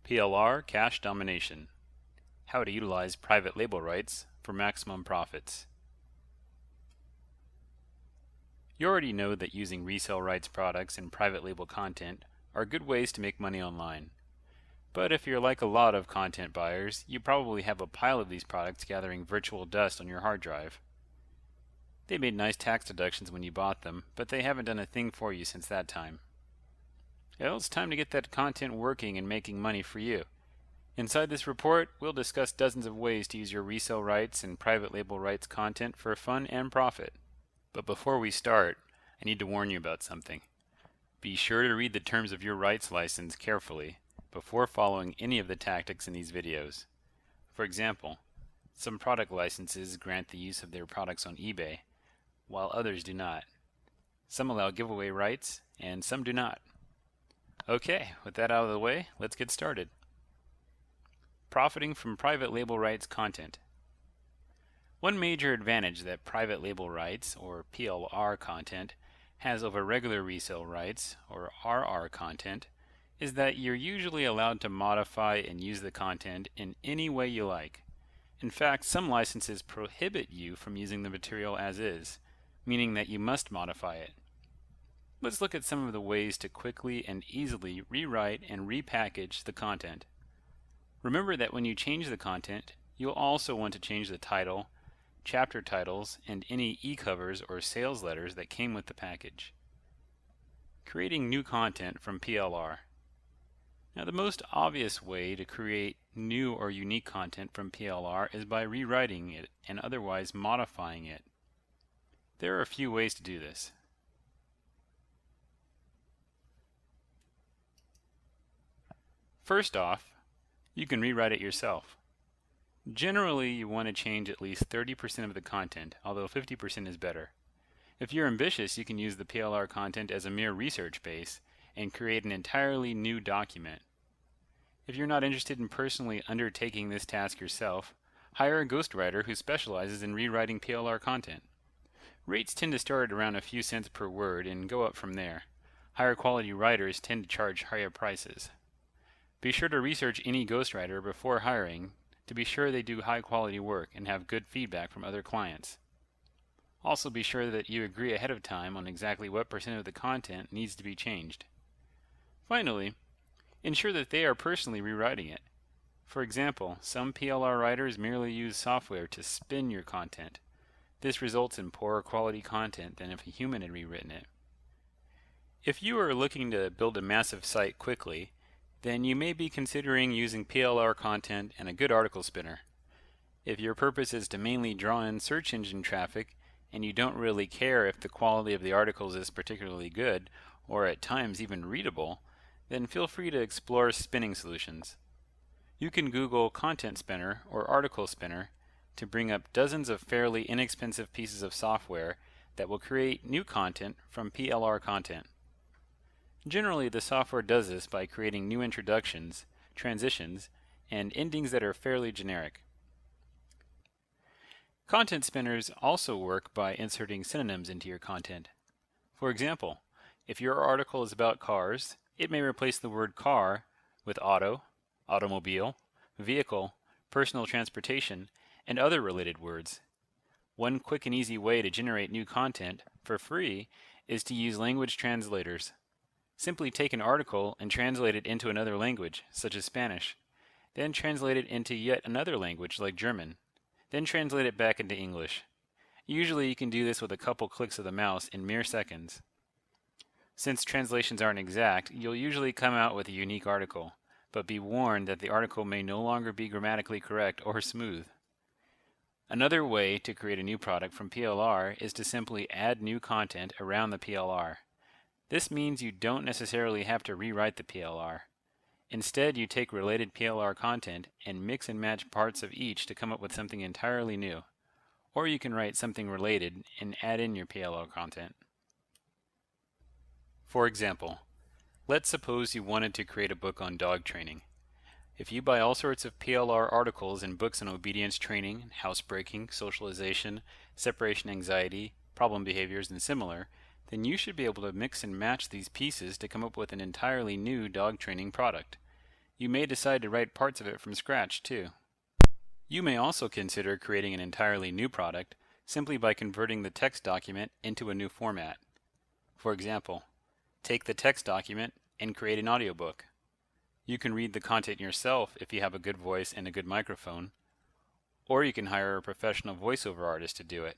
PLR Cash Domination. How to utilize private label rights for maximum profits. You already know that using resale rights products and private label content are good ways to make money online. But if you're like a lot of content buyers, you probably have a pile of these products gathering virtual dust on your hard drive. They made nice tax deductions when you bought them, but they haven't done a thing for you since that time. Well, it's time to get that content working and making money for you. Inside this report, we'll discuss dozens of ways to use your resale rights and private label rights content for fun and profit. But before we start, I need to warn you about something. Be sure to read the terms of your rights license carefully before following any of the tactics in these videos. For example, some product licenses grant the use of their products on eBay, while others do not. Some allow giveaway rights, and some do not. Okay, with that out of the way, let's get started. Profiting from private label rights content. One major advantage that private label rights, or PLR content, has over regular resale rights, or RR content, is that you're usually allowed to modify and use the content in any way you like. In fact, some licenses prohibit you from using the material as is, meaning that you must modify it. Let's look at some of the ways to quickly and easily rewrite and repackage the content. Remember that when you change the content, you'll also want to change the title, chapter titles, and any e-covers or sales letters that came with the package. Creating new content from PLR. Now, the most obvious way to create new or unique content from PLR is by rewriting it and otherwise modifying it. There are a few ways to do this. First off, you can rewrite it yourself. Generally, you want to change at least 30% of the content, although 50% is better. If you're ambitious, you can use the PLR content as a mere research base and create an entirely new document. If you're not interested in personally undertaking this task yourself, hire a ghostwriter who specializes in rewriting PLR content. Rates tend to start around a few cents per word and go up from there. Higher quality writers tend to charge higher prices. Be sure to research any ghostwriter before hiring to be sure they do high quality work and have good feedback from other clients. Also be sure that you agree ahead of time on exactly what percent of the content needs to be changed. Finally, ensure that they are personally rewriting it. For example, some PLR writers merely use software to spin your content. This results in poorer quality content than if a human had rewritten it. If you are looking to build a massive site quickly, then you may be considering using PLR content and a good article spinner. If your purpose is to mainly draw in search engine traffic and you don't really care if the quality of the articles is particularly good or at times even readable, then feel free to explore spinning solutions. You can Google Content Spinner or Article Spinner to bring up dozens of fairly inexpensive pieces of software that will create new content from PLR content. Generally, the software does this by creating new introductions, transitions, and endings that are fairly generic. Content spinners also work by inserting synonyms into your content. For example, if your article is about cars, it may replace the word car with auto, automobile, vehicle, personal transportation, and other related words. One quick and easy way to generate new content for free is to use language translators. Simply take an article and translate it into another language, such as Spanish. Then translate it into yet another language, like German. Then translate it back into English. Usually you can do this with a couple clicks of the mouse in mere seconds. Since translations aren't exact, you'll usually come out with a unique article, but be warned that the article may no longer be grammatically correct or smooth. Another way to create a new product from PLR is to simply add new content around the PLR. This means you don't necessarily have to rewrite the PLR. Instead, you take related PLR content and mix and match parts of each to come up with something entirely new. Or you can write something related and add in your PLR content. For example, let's suppose you wanted to create a book on dog training. If you buy all sorts of PLR articles and books on obedience training, housebreaking, socialization, separation anxiety, problem behaviors, and similar, then you should be able to mix and match these pieces to come up with an entirely new dog training product. You may decide to write parts of it from scratch, too. You may also consider creating an entirely new product simply by converting the text document into a new format. For example, take the text document and create an audiobook. You can read the content yourself if you have a good voice and a good microphone, or you can hire a professional voiceover artist to do it.